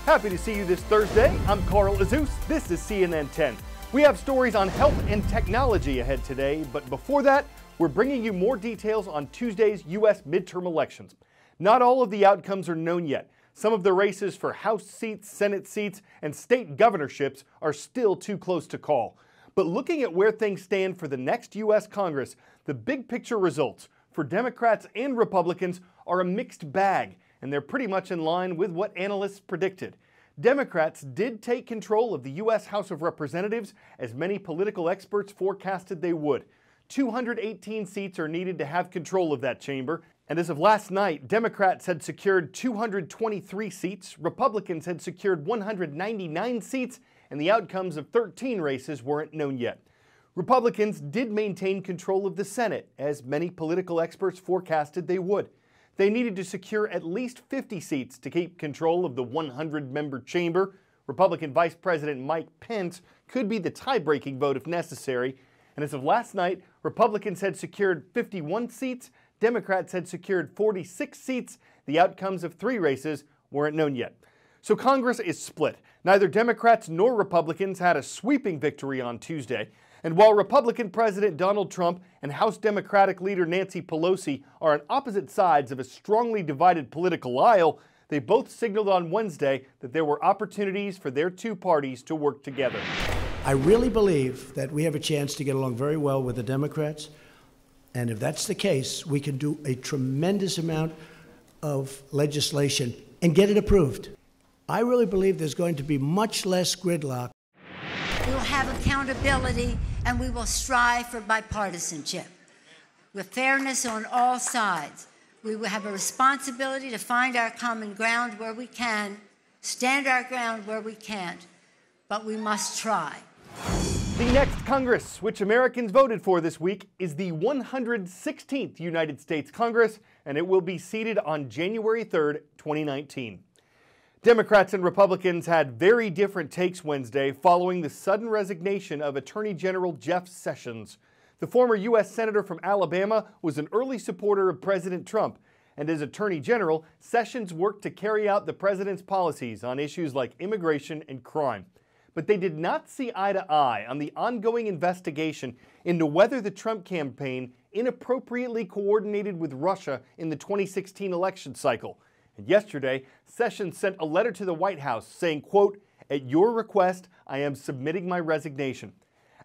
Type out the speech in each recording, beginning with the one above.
Happy to see you this Thursday. I'm Carl Azus. This is CNN 10. We have stories on health and technology ahead today, but before that, we're bringing you more details on Tuesday's U.S. midterm elections. Not all of the outcomes are known yet. Some of the races for House seats, Senate seats, and state governorships are still too close to call. But looking at where things stand for the next U.S. Congress, the big picture results for Democrats and Republicans are a mixed bag, and they're pretty much in line with what analysts predicted. Democrats did take control of the U.S. House of Representatives, as many political experts forecasted they would. 218 seats are needed to have control of that chamber, and as of last night, Democrats had secured 223 seats, Republicans had secured 199 seats, and the outcomes of 13 races weren't known yet. Republicans did maintain control of the Senate, as many political experts forecasted they would. They needed to secure at least 50 seats to keep control of the 100-member chamber. Republican Vice President Mike Pence could be the tie-breaking vote if necessary. And as of last night, Republicans had secured 51 seats, Democrats had secured 46 seats. The outcomes of 3 races weren't known yet. So Congress is split. Neither Democrats nor Republicans had a sweeping victory on Tuesday. And while Republican President Donald Trump and House Democratic leader Nancy Pelosi are on opposite sides of a strongly divided political aisle, they both signaled on Wednesday that there were opportunities for their two parties to work together. I really believe that we have a chance to get along very well with the Democrats. And if that's the case, we can do a tremendous amount of legislation and get it approved. I really believe there's going to be much less gridlock. We will have accountability, and we will strive for bipartisanship. With fairness on all sides, we will have a responsibility to find our common ground where we can, stand our ground where we can't, but we must try. The next Congress, which Americans voted for this week, is the 116th United States Congress, and it will be seated on January 3rd, 2019. Democrats and Republicans had very different takes Wednesday following the sudden resignation of Attorney General Jeff Sessions. The former U.S. Senator from Alabama was an early supporter of President Trump, and as Attorney General, Sessions worked to carry out the president's policies on issues like immigration and crime. But they did not see eye to eye on the ongoing investigation into whether the Trump campaign inappropriately coordinated with Russia in the 2016 election cycle. And yesterday, Sessions sent a letter to the White House saying, quote, "At your request, I am submitting my resignation."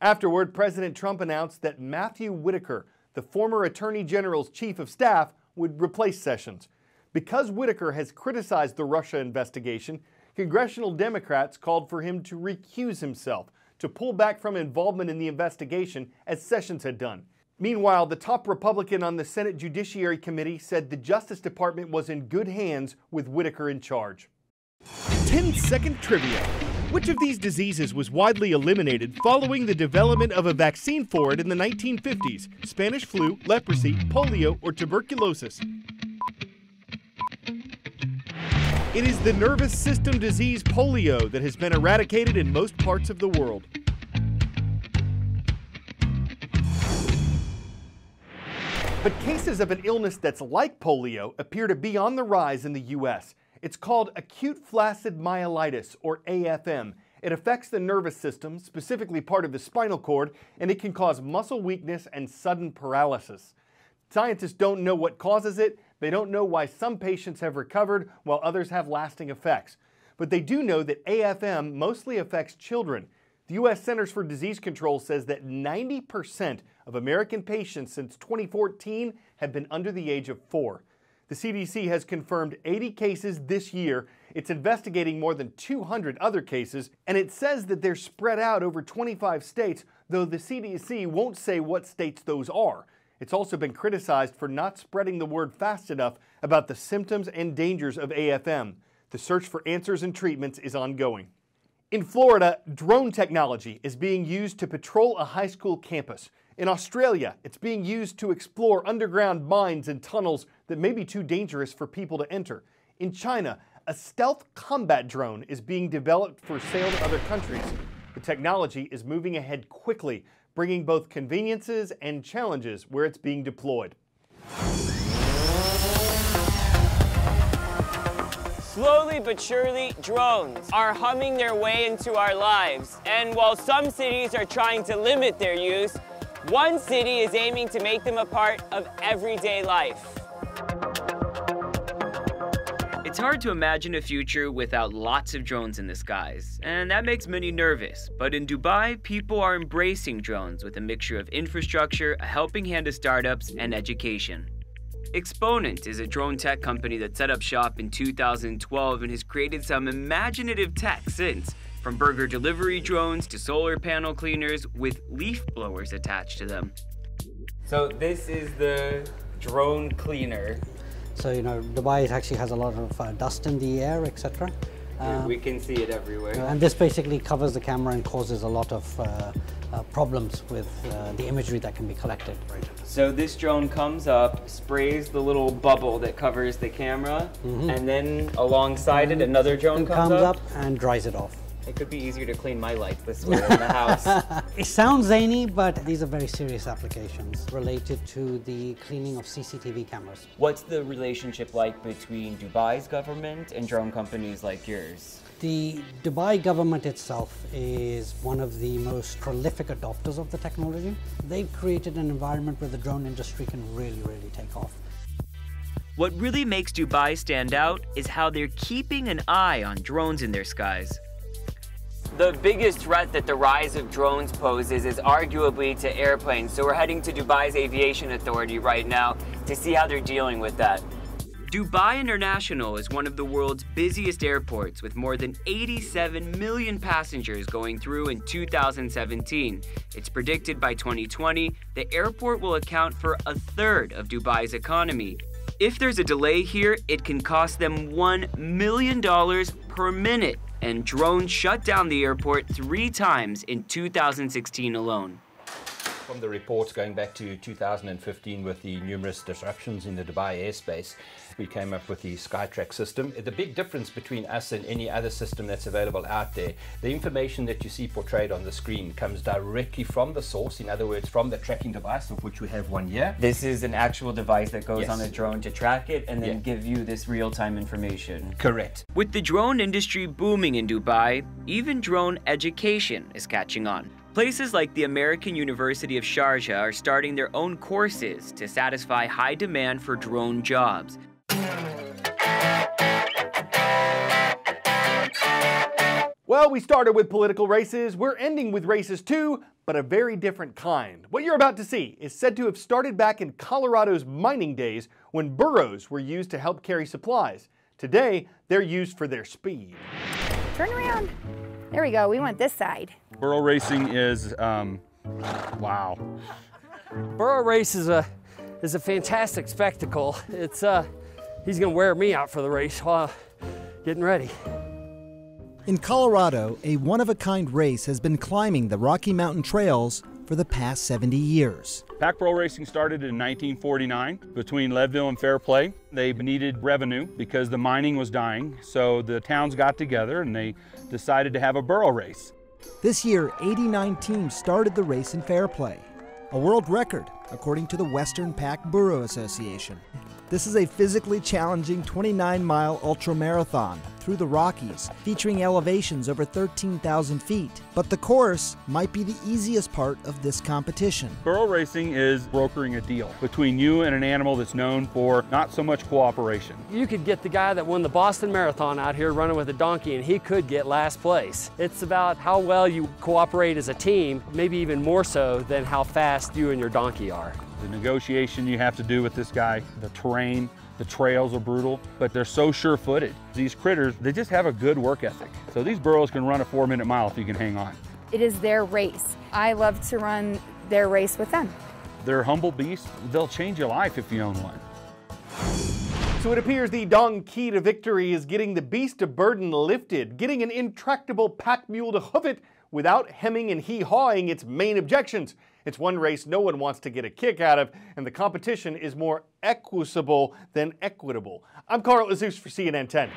Afterward, President Trump announced that Matthew Whitaker, the former Attorney General's chief of staff, would replace Sessions. Because Whitaker has criticized the Russia investigation, congressional Democrats called for him to recuse himself, to pull back from involvement in the investigation, as Sessions had done. Meanwhile, the top Republican on the Senate Judiciary Committee said the Justice Department was in good hands with Whitaker in charge. 10-second trivia. Which of these diseases was widely eliminated following the development of a vaccine for it in the 1950s? Spanish flu, leprosy, polio, or tuberculosis? It is the nervous system disease polio that has been eradicated in most parts of the world. But cases of an illness that's like polio appear to be on the rise in the U.S. It's called acute flaccid myelitis, or AFM. It affects the nervous system, specifically part of the spinal cord, and it can cause muscle weakness and sudden paralysis. Scientists don't know what causes it. They don't know why some patients have recovered while others have lasting effects. But they do know that AFM mostly affects children. The U.S. Centers for Disease Control says that 90% of American patients since 2014 have been under the age of 4. The CDC has confirmed 80 cases this year. It's investigating more than 200 other cases, and it says that they're spread out over 25 states, though the CDC won't say what states those are. It's also been criticized for not spreading the word fast enough about the symptoms and dangers of AFM. The search for answers and treatments is ongoing. In Florida, drone technology is being used to patrol a high school campus. In Australia, it's being used to explore underground mines and tunnels that may be too dangerous for people to enter. In China, a stealth combat drone is being developed for sale to other countries. The technology is moving ahead quickly, bringing both conveniences and challenges where it's being deployed. Slowly but surely, drones are humming their way into our lives. And while some cities are trying to limit their use, one city is aiming to make them a part of everyday life. It's hard to imagine a future without lots of drones in the skies, and that makes many nervous. But in Dubai, people are embracing drones with a mixture of infrastructure, a helping hand to startups, and education. Exponent is a drone tech company that set up shop in 2012 and has created some imaginative tech since, from burger delivery drones to solar panel cleaners with leaf blowers attached to them. So this is the drone cleaner. So, you know, Dubai actually has a lot of dust in the air, etc. We can see it everywhere. And this basically covers the camera and causes a lot of problems with the imagery that can be collected. So this drone comes up, sprays the little bubble that covers the camera, and then alongside it, another drone comes up and dries it off. It could be easier to clean my lights this way in the house. It sounds zany, but these are very serious applications related to the cleaning of CCTV cameras. What's the relationship like between Dubai's government and drone companies like yours? The Dubai government itself is one of the most prolific adopters of the technology. They've created an environment where the drone industry can really take off. What really makes Dubai stand out is how they're keeping an eye on drones in their skies. The biggest threat that the rise of drones poses is arguably to airplanes. So we're heading to Dubai's Aviation Authority right now to see how they're dealing with that. Dubai International is one of the world's busiest airports with more than 87 million passengers going through in 2017. It's predicted by 2020, the airport will account for a third of Dubai's economy. If there's a delay here, it can cost them $1 million per minute, and drones shut down the airport 3 times in 2016 alone. From the reports going back to 2015 with the numerous disruptions in the Dubai airspace, we came up with the Skytrack system. The big difference between us and any other system that's available out there, the information that you see portrayed on the screen comes directly from the source, in other words, from the tracking device, of which we have one here. This is an actual device that goes Yes. on a drone to track it and then give you this real-time information. Correct. With the drone industry booming in Dubai, even drone education is catching on. Places like the American University of Sharjah are starting their own courses to satisfy high demand for drone jobs. Well, we started with political races, we're ending with races too, but a very different kind. What you're about to see is said to have started back in Colorado's mining days when burros were used to help carry supplies. Today, they're used for their speed. Turn around. There we go, we went this side. Burro racing is, wow. Burro race is a fantastic spectacle. It's he's gonna wear me out for the race while getting ready. In Colorado, a one-of-a-kind race has been climbing the Rocky Mountain trails for the past 70 years. Pack burro racing started in 1949 between Leadville and Fairplay. They needed revenue because the mining was dying, so the towns got together and they decided to have a burro race. This year, 89 teams started the race in Fairplay, a world record according to the Western Pack Burro Association. This is a physically challenging 29-mile ultramarathon through the Rockies, featuring elevations over 13,000 feet. But the course might be the easiest part of this competition. Burro racing is brokering a deal between you and an animal that's known for not so much cooperation. You could get the guy that won the Boston Marathon out here running with a donkey and he could get last place. It's about how well you cooperate as a team, maybe even more so than how fast you and your donkey are. The negotiation you have to do with this guy, the terrain, the trails are brutal, but they're so sure-footed. These critters, they just have a good work ethic. So these burros can run a 4-minute mile if you can hang on. It is their race. I love to run their race with them. They're humble beasts. They'll change your life if you own one. So it appears the Dong key to victory is getting the beast of burden lifted, getting an intractable pack mule to hoof it without hemming and hee-hawing its main objections. It's one race no one wants to get a kick out of, and the competition is more equitable than equitable. I'm Carl Azus for CNN 10.